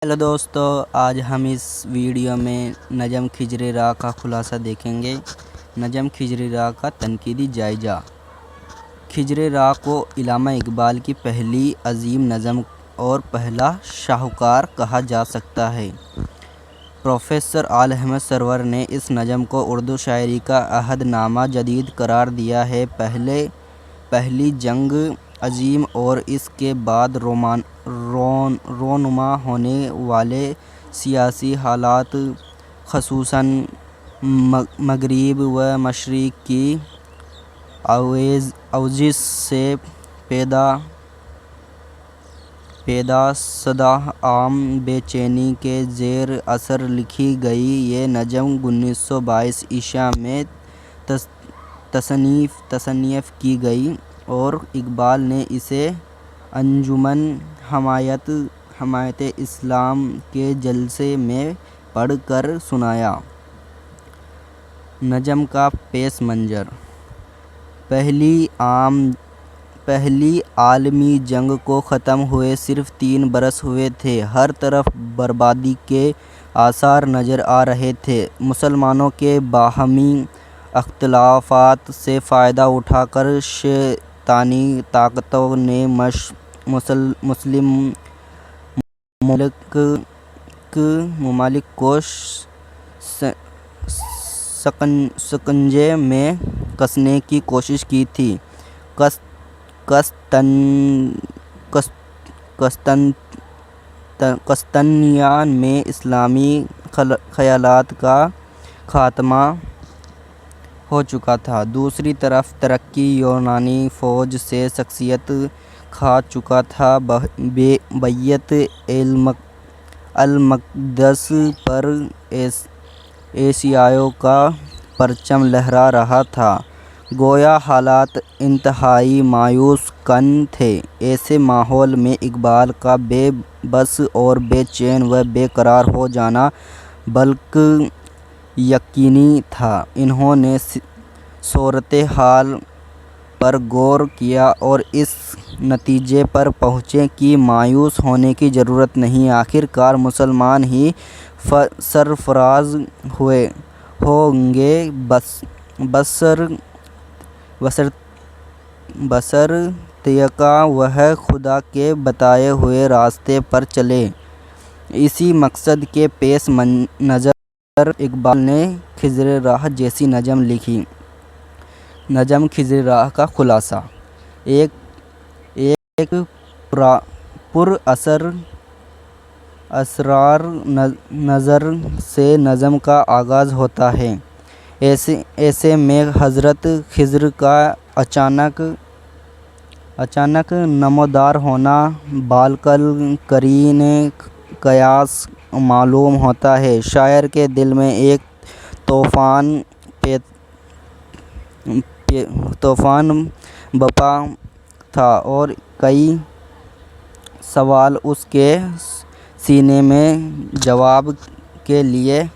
Hello दोस्तों, आज हम इस वीडियो में नज़म खिजर राह का खुलासा देखेंगे। नज़म खिजर राह का तनकीदी जायज़ा। खिजर राह को इल्लामा इकबाल की पहली अजीम नज़म और पहला शाहकार कहा जा सकता है। प्रोफेसर आल अहमद सरवर ने इस नज़म को उर्दू शायरी का अहदनामा जदीद करार दिया है। पहली जंग अजीम और इसके बाद रोनुमा होने वाले सियासी हालात, ख़ुसूसन मग़रिब व मशरिक़ की आवेज़ से पैदा सदा आम बेचैनी के ज़ेर असर लिखी गई। ये नज़म 1922 ईसा में तसनीफ़ की गई और इकबाल ने इसे अंजुमन हमायत इस्लाम के जलसे में पढ़ कर सुनाया। नज़म का पेश मंज़र। पहली आलमी जंग को ख़त्म हुए सिर्फ 3 बरस हुए थे। हर तरफ बर्बादी के आसार नज़र आ रहे थे। मुसलमानों के बाहमी अख्तिलाफ़ात से फ़ायदा उठाकर शैतानी ताकतों ने मुस्लिम ममालिक को शिकंजे में कसने की कोशिश की थी। कस्तानिया में इस्लामी ख़यालात का ख़ात्मा हो चुका था। दूसरी तरफ तरक्की यूनानी फ़ौज से शख्सियत खा चुका था। बैत अल-मक़दस पर एशियाओं का परचम लहरा रहा था। गोया हालात इंतहाई मायूस कन थे। ऐसे माहौल में इकबाल का बेबस और बेचैन व बेकरार हो जाना बल्कि यकीनी था। इन्होंने सूरत हाल पर गौर किया और इस नतीजे पर पहुँचे कि मायूस होने की ज़रूरत नहीं। आखिरकार मुसलमान ही सरफराज होंगे बशर्ते वह खुदा के बताए हुए रास्ते पर चले। इसी मकसद के पेश नज़र इकबाल ने खिजर राह जैसी नज़म लिखी। नज़म खिजर राह का खुलासा। एक पुरअसर असरार नज़र से नज़म का आगाज़ होता है। ऐसे में हज़रत खिज़र का अचानक नमोदार होना बालकल करीन क़यास मालूम होता है। शायर के दिल में एक तूफ़ान बपा था और कई सवाल उसके सीने में जवाब के लिए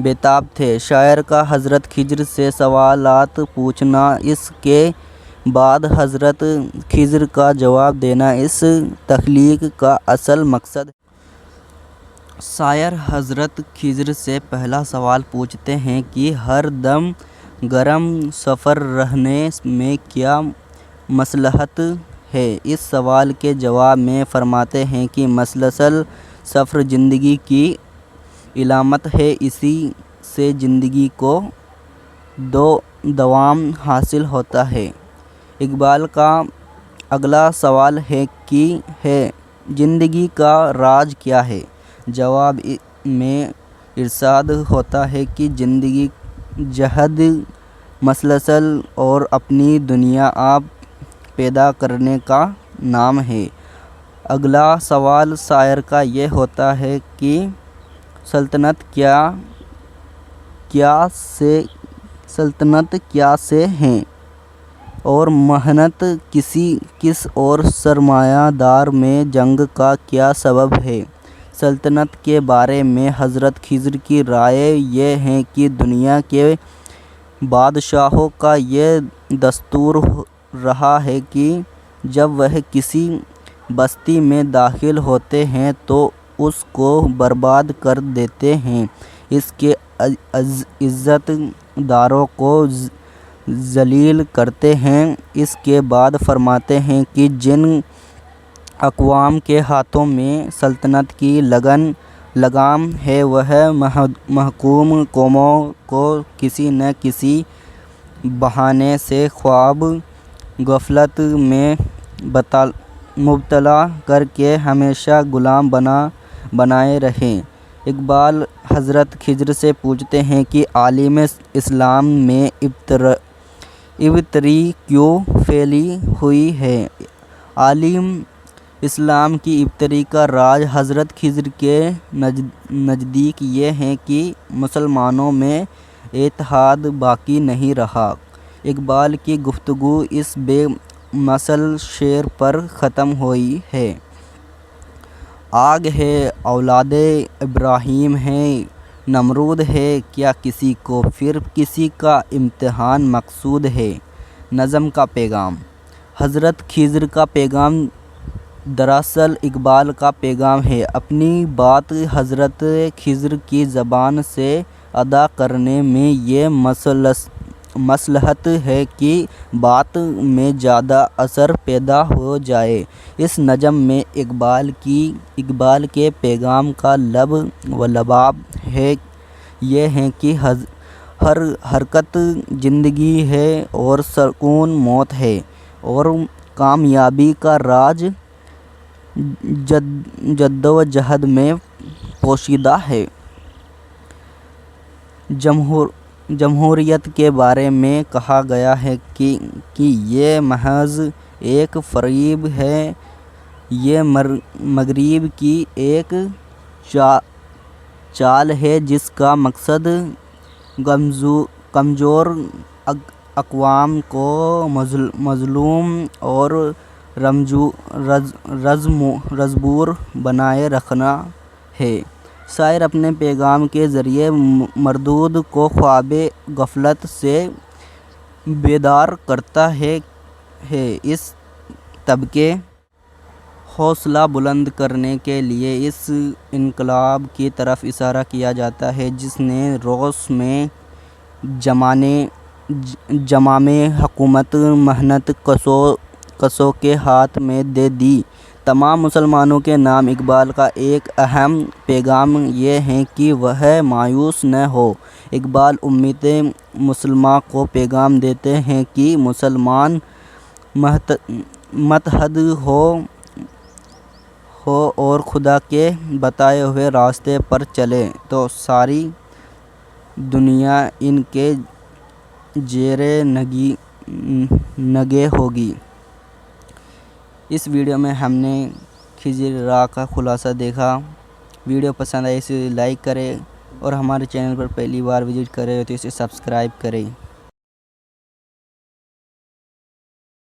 बेताब थे। शायर का हज़रत खिज़र से सवालात पूछना, इसके बाद हज़रत खिज़र का जवाब देना इस तख़लीक़ का असल मकसद है। शायर हज़रत खिज़र से पहला सवाल पूछते हैं कि हर दम गरम सफ़र रहने में क्या मसलहत है। इस सवाल के जवाब में फरमाते हैं कि मसलसल सफ़र ज़िंदगी की इलामत है। इसी से ज़िंदगी को दवाम हासिल होता है। इकबाल का अगला सवाल है कि ज़िंदगी का राज क्या है। जवाब में इरशाद होता है कि ज़िंदगी जहद, मसलसल और अपनी दुनिया आप पैदा करने का नाम है। अगला सवाल शायर का यह होता है कि सल्तनत क्या से है और मेहनत किस और सरमायादार में जंग का क्या सबब है। सल्तनत के बारे में हज़रत खिज़र की राय ये है कि दुनिया के बादशाहों का ये दस्तूर रहा है कि जब वह किसी बस्ती में दाखिल होते हैं तो اس کو برباد کر دیتے ہیں، اس کے عزت داروں کو ذلیل کرتے ہیں۔ اس کے بعد فرماتے ہیں کہ جن اقوام کے ہاتھوں میں سلطنت کی لگام ہے وہ محکوم قوموں کو کسی نہ کسی بہانے سے خواب غفلت میں مبتلا کر کے ہمیشہ غلام بنائے رہیں۔ اقبال حضرت خضر سے پوچھتے ہیں کہ عالم اسلام میں ابتری کیوں پھیلی ہوئی ہے؟ عالم اسلام کی ابتری کا راز حضرت خضر کے نزدیک یہ ہے کہ مسلمانوں میں اتحاد باقی نہیں رہا۔ اقبال کی گفتگو اس بے مثل شعر پر ختم ہوئی ہے۔ آگ ہے اولاد ابراہیم ہے نمرود ہے کیا کسی کو پھر کسی کا امتحان مقصود ہے۔ نظم کا پیغام۔ حضرت خضر کا پیغام دراصل اقبال کا پیغام ہے۔ اپنی بات حضرت خضر کی زبان سے ادا کرنے میں یہ مصلحت ہے کہ بات میں زیادہ اثر پیدا ہو جائے۔ اس نظم میں اقبال کے پیغام کا لب و لباب یہ ہے کہ ہر حرکت زندگی ہے اور سکون موت ہے، اور کامیابی کا راز جدوجہد میں پوشیدہ ہے۔ جمہوریت کے بارے میں کہا گیا ہے کہ یہ محض ایک فریب ہے، یہ مغرب کی ایک چال ہے جس کا مقصد کمزور اقوام کو مظلوم اور رزبور بنائے رکھنا ہے۔ شاعر اپنے پیغام کے ذریعے مردود کو خواب غفلت سے بیدار کرتا ہے۔ اس طبقے حوصلہ بلند کرنے کے لیے اس انقلاب کی طرف اشارہ کیا جاتا ہے جس نے روس میں زمامِ حکومت محنت کشوں کے ہاتھ میں دے دی۔ تمام مسلمانوں کے نام اقبال کا ایک اہم پیغام یہ ہے کہ وہ مایوس نہ ہوں۔ اقبال امت مسلمہ کو پیغام دیتے ہیں کہ مسلمان متحد ہو اور خدا کے بتائے ہوئے راستے پر چلے تو ساری دنیا ان کے زیر نگہ ہوگی۔ اس ویڈیو میں ہم نے خضر راہ کا خلاصہ دیکھا۔ ویڈیو پسند آئے اسے لائک کریں اور ہمارے چینل پر پہلی بار وزٹ کریں تو اسے سبسکرائب کریں۔